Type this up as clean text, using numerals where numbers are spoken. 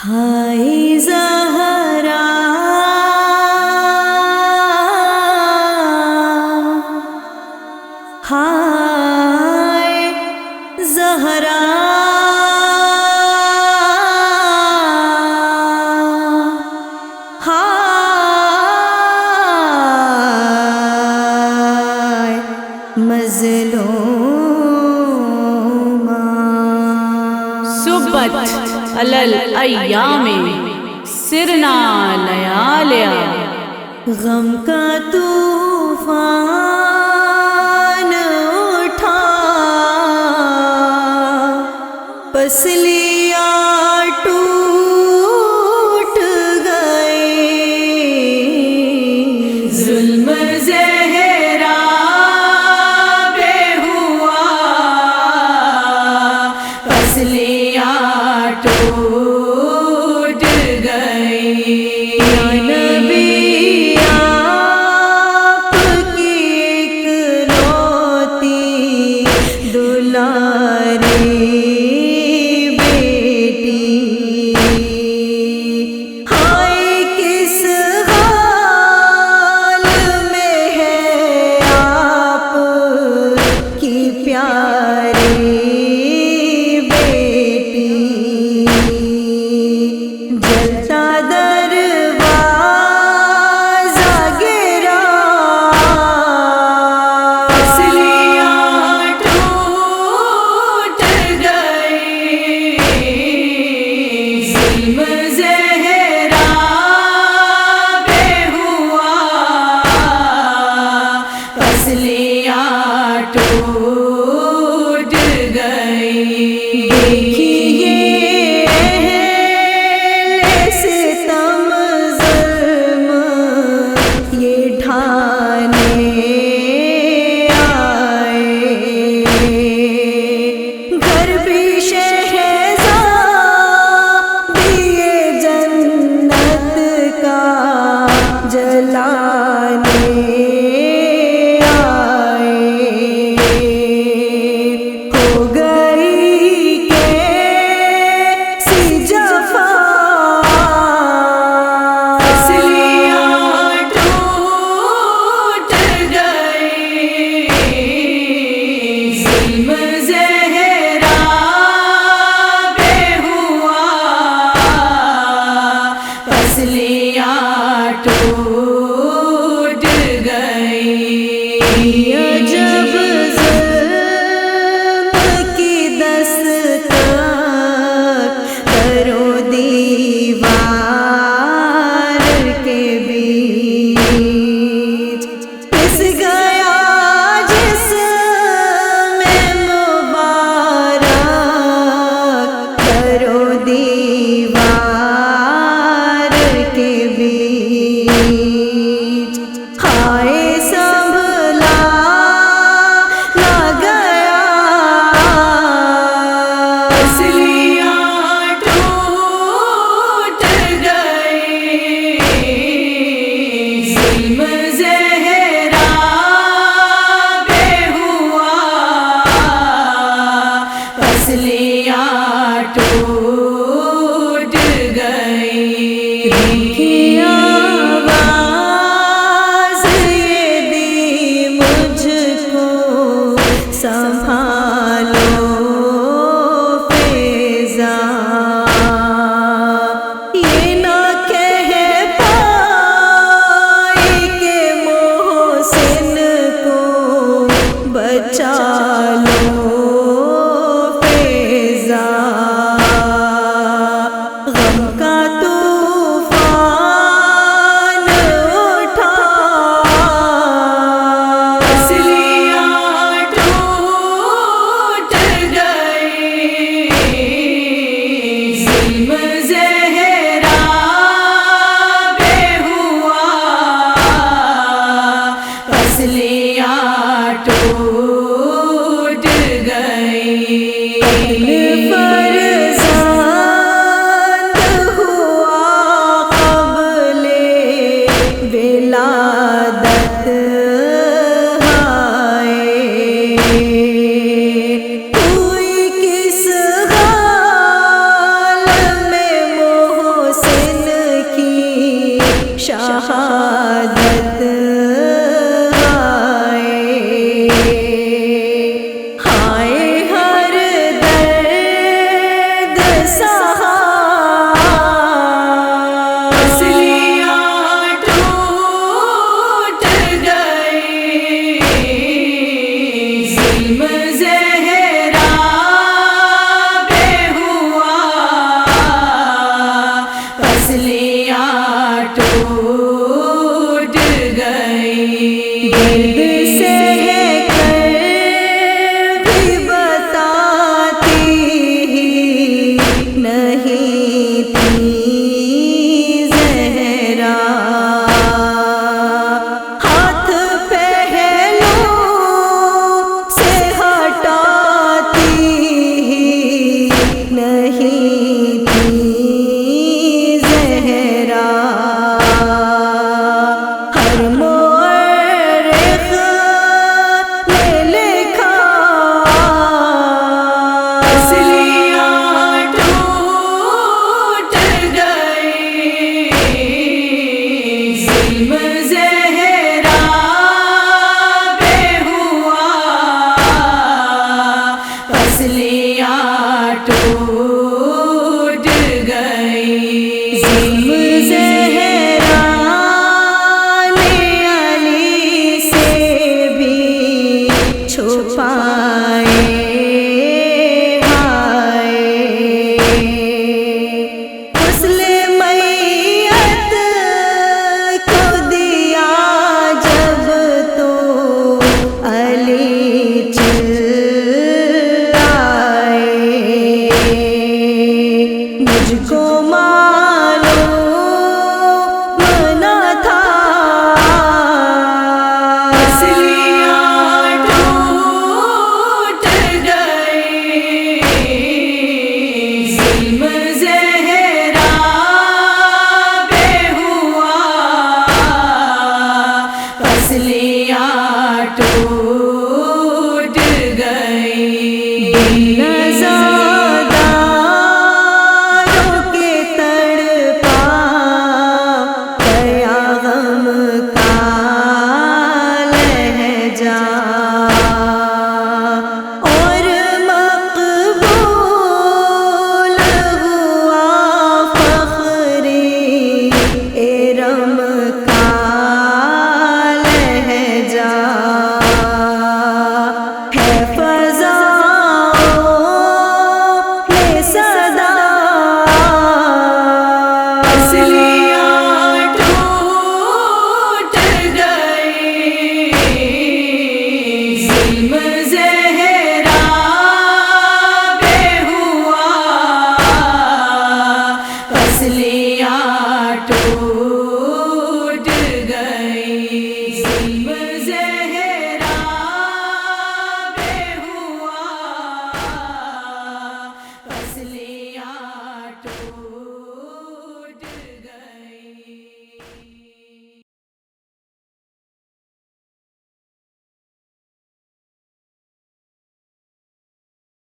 ہائے زہرا ہائے زہرا ہائے مظلومہ سبت علی الایام سرنا لیالیا، غم کا طوفان اٹھا پسلیاں ٹوٹ گئی، ظلم زہرا بے ہوا پسلیاں ٹوٹ گئی۔ یا نبی آپ کی اکلوتی دلاری بیٹی، ہائے کس حال میں ہے آپ کی پیاری بیٹی، جلتا دروازہ گرا پسلیاں ٹوٹ گئی، ظلم زہرا بے ہوا پسلیاں ٹوٹ گئی۔ دیکھیے اہل ستم ظلم یہ ڈھانے آئے، گھر بھی شہزادیے جنت کا جلانے آئے۔ 'لا الہ الا اللہ محمد رسول اللہ'۔ چھپائے ہائے غسل میت کو دیا جب تو علی چلائے مجھ کو معلوم نہ تھا پسلیاں ٹوٹ گئی ظلم زہرا پہ ہوا پسلیاں ٹوٹ گئی نزاداروں کے تڑپا گیا غم کا لہجہ اور مقبول ہوا فخری ارم کا لہجہ ہے فضاؤں میں صدا پسلیاں ٹوٹ گئی ظلم زہرا پہ ہوا پسلیاں ٹوٹ